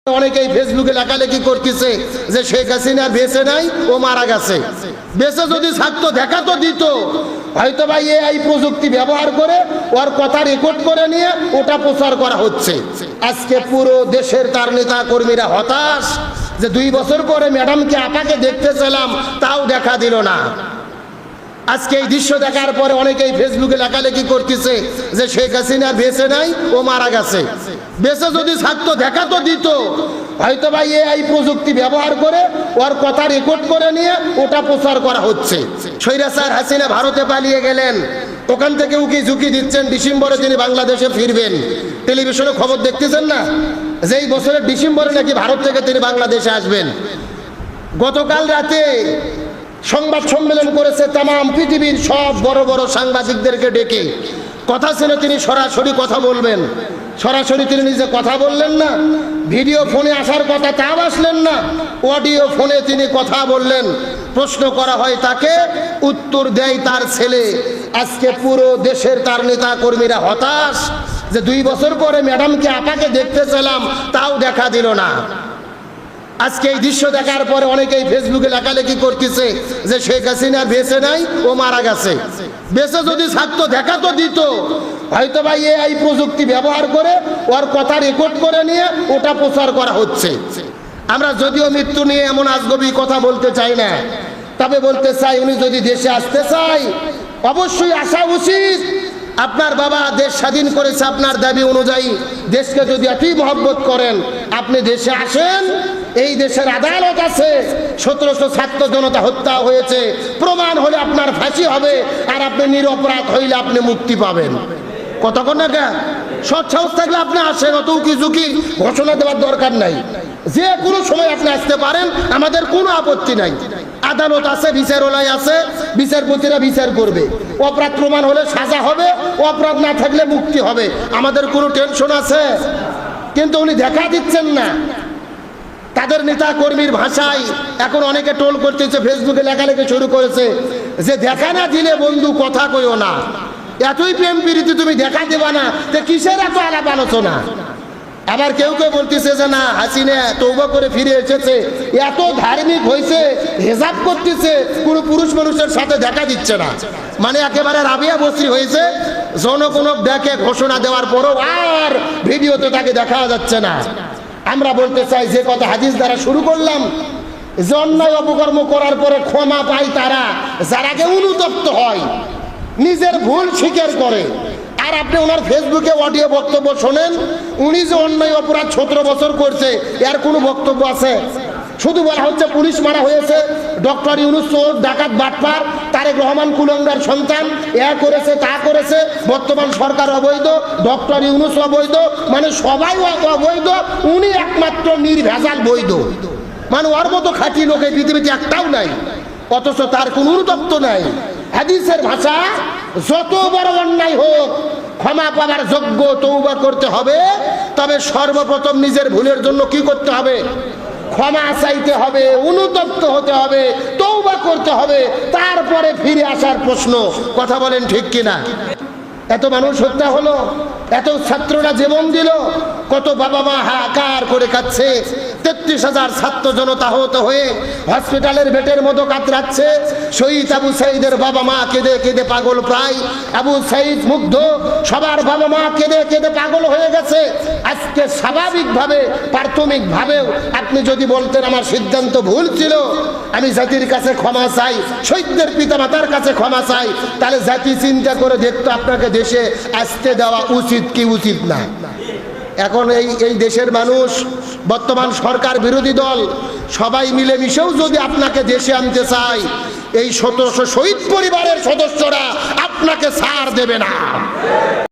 অনেকেই ফেসবুকে লেখালেখি করতেছে যে শেখ হাসিনা বেঁচে নাই, ও মারা গেছে। বেঁচে যদি থাকতো দেখা তো দিত, হয়তো ভাই এই প্রযুক্তি ব্যবহার করে ওর কথা রেকর্ড করে নিয়ে ওটা প্রচার করা হচ্ছে। আজকে পুরো দেশের তার নেতা কর্মীরা হতাশ যে 2 বছর পরে ম্যাডামকে আপাকে দেখতে চাইলাম, তাও দেখা দিল না। আজকে এই দৃশ্য দেখার পরে অনেকেই ফেসবুকে লেখালেখি করতেছে যে শেখ হাসিনা বেঁচে নাই, ও মারা গেছে। বেঁচে যদি থাকতো দেখা তো দিত, হয়তো ভাই এই প্রযুক্তি ব্যবহার করে ওর কথা রেকর্ড করে নিয়ে ওটা প্রচার করা হচ্ছে। স্বৈরাচার হাসিনা ভারতে পালিয়ে গেলেন, ওখান থেকে উকি ঝুঁকি দিচ্ছেন ডিসেম্বরে তিনি বাংলাদেশে ফিরবেন। টেলিভিশনে খবর দেখতেছেন না যে এই বছরের ডিসেম্বরে নাকি ভারত থেকে তিনি বাংলাদেশে আসবেন। গতকাল রাতে সংবাদ সম্মেলন করেছে তামাম পৃথিবীর সব বড় বড় সাংবাদিকদেরকে ডেকে। কথা ছিল তিনি সরাসরি কথা বলবেন, সরাসরি তিনি নিজে কথা বললেন না। ভিডিও ফোনে আসার কথা তাও আসলেন না, অডিও ফোনে তিনি কথা বললেন। প্রশ্ন করা হয় তাকে, উত্তর দেয় তার ছেলে। আজকে পুরো দেশের তার নেতা কর্মীরা হতাশ যে 2 বছর পরে ম্যাডামকে আপাকে দেখতে চাইলাম, তাও দেখা দিল না। আজকে এই দৃশ্য দেখার পরে অনেকেই ফেসবুকে লেখালেখি করতেছে যে শেখ হাসিনা বেঁচে নাই, ও মারা গেছে। বেঁচে যদি থাকতো দেখা তো দিত, হয়তো ভাই এই প্রযুক্তি ব্যবহার করে ওর কথা রেকর্ড করে নিয়ে ওটা প্রচার করা হচ্ছে। আমরা যদিও মৃত্যু নিয়ে এমন আজগবি কথা বলতে চাই না, তবে বলতে চাই উনি যদি দেশে আসতে চাই অবশ্যই আসা উচিত। আপনার বাবা দেশ স্বাধীন করেছে আপনার দাবি অনুযায়ী। দেশকে যদি এতই মহব্বত করেন, আপনি দেশে আসেন। এই দেশের আদালত আছে, 1700 ছাত্র জনতা হত্যা হয়েছে, প্রমাণ হলে আপনার ফাঁসি হবে, আর আপনি নিরপরাধ হইলে আপনি মুক্তি পাবেন। কতক্ষণ না কেন সৎ সাহস থাকলে আপনি আসেন, অত উকি ঝুঁকি ঘোষণা দেওয়ার দরকার নাই। যে কোনো সময় আপনি আসতে পারেন, আমাদের কোনো আপত্তি নাই। আদালত আছে, বিচারালয় আছে, বিচারপতিরা বিচার করবে। অপরাধ প্রমাণ হলে সাজা হবে, অপরাধ না থাকলে মুক্তি হবে, আমাদের কোনো টেনশন আছে। কিন্তু উনি দেখা দিচ্ছেন না। তাদের নেতা কর্মীর ভাষায় এখন অনেকে টোল করতেছে, ফেসবুকে লেখালেখি শুরু করেছে যে দেখা না দিলে বন্ধু কথা কইও না। এতই প্রেম প্রীতি তুমি দেখা দেবা না, তো কিসের এত আলাপ আলোচনা? আবার কেউ কেউ বলতেছে যে না, হাসিনা তওবা করে ফিরে এসেছে, এত ধার্মিক হয়েছে, হেজাব করতেছে, কোনো পুরুষ মানুষের সাথে দেখা দিচ্ছে না। মানে একেবারে রাবিয়া বস্রি হয়েছে। জনগণক দেখে ঘোষণা দেওয়ার পরও আর ভিডিওতে তাকে দেখা যাচ্ছে না। আমরা বলতে চাই যে কথা হাদিস দ্বারা শুরু করলাম, যে অন্যায় অপকর্ম করার পরে ক্ষমা পায় তারা যারা আগে অনুতপ্ত হয়, নিজের ভুল স্বীকার করে। আর আপনি ওনার ফেসবুকে অডিও বক্তব্য শোনেন, উনি যে অন্যায় অপরাধ 17 বছর করছে, এর কোনো বক্তব্য আছে? শুধু বলা হচ্ছে পুলিশ মারা হয়েছে, ডক্টর ইউনূস চোর, ডাকাত, বাটপার, তারেক রহমান কুলঙ্গার সন্তান, এ করেছে তা করেছে, বর্তমান সরকার অবৈধ, ডক্টর ইউনূস অবৈধ, মানে সবাই অবৈধ, উনি একমাত্র নির্ভেজাল বৈধ। মানে ওর মতো খাঁটি লোক এই পৃথিবীতে একটাও নাই, অথচ তার কোনো অনুতপ্ত নাই। হাদিসের ভাষা, যত বড় অন্যায় হোক ক্ষমা পাবার যোগ্য তওবা করতে হবে। তবে সর্বপ্রথম নিজের ভুলের জন্য কি করতে হবে? ক্ষমা চাইতে হবে, অনুতপ্ত হতে হবে, তওবা করতে হবে, তারপরে ফিরে আসার প্রশ্ন। কথা বলেন ঠিক কিনা? এত মানুষ হত্যা হলো, এত ছাত্ররা জীবন দিল, কত বাবা মা হাহাকার করে কাঁদছে। 33,000 ছাত্র জনতা আহত হয়ে হসপিটালের বেডের মতো কাতরাচ্ছে। শহীদ আবু সাঈদের বাবা মা কেঁদে কেঁদে পাগল প্রায়। আবু সাঈদ মুগ্ধ, সবার বাবা মা কেঁদে কেঁদে পাগল হয়ে গেছে। আজকে স্বাভাবিকভাবে প্রাথমিকভাবেও আপনি যদি বলতেন আমার সিদ্ধান্ত ভুল ছিল, আমি জাতির কাছে ক্ষমা চাই, শহীদদের পিতামাতার কাছে ক্ষমা চাই, তাহলে জাতি চিন্তা করে দেখতো আপনাকে দেশে আসতে দেওয়া উচিত কি উচিত না। এখন এই দেশের মানুষ, বর্তমান সরকার বিরোধী দল সবাই মিলেমিশেও যদি আপনাকে দেশে আনতে চায়, এই 1700 শহীদ পরিবারের সদস্যরা আপনাকে ছাড় দেবে না।